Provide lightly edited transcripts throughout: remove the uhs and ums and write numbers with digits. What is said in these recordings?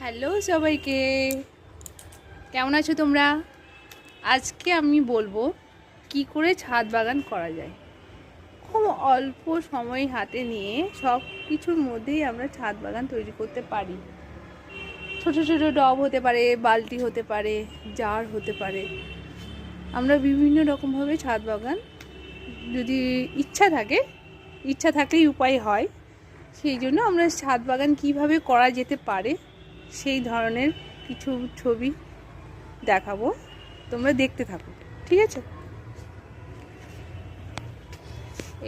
Hello সবাইকে, কেমন আছো তোমরা? আজকে আমি বলবো কি করে ছাদ বাগান করা যায়। খুব অল্প সময় হাতে নিয়ে সব কিছুর মধ্যেই আমরা ছাদ বাগান তৈরি করতে পারি। ছোট ছোট টব হতে পারে, বালতি হতে পারে, জার হতে পারে। আমরা বিভিন্ন রকমভাবে ছাদ বাগান, যদি ইচ্ছা থাকলেই উপায় হয়। সেই জন্য আমরা ছাদ বাগান কিভাবে করা যেতে পারে সেই ধরনের কিছু ছবি দেখাবো, তোমরা দেখতে থাকো, ঠিক আছে?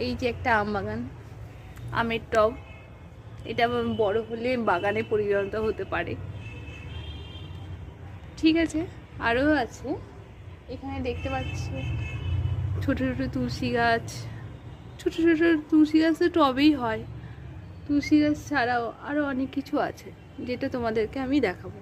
এই যে একটা আম বাগান, আমের টব। এটা বড় হলে বাগানে পরিণত হতে পারে, ঠিক আছে? আরও আছে, এখানে দেখতে পাচ্ছ ছোট ছোট তুলসী গাছ। ছোট ছোট তুলসী গাছ তো টবেই হয়। তুলসী গাছ ছাড়াও আরও অনেক কিছু আছে, যেটা তোমাদেরকে আমি দেখাবো।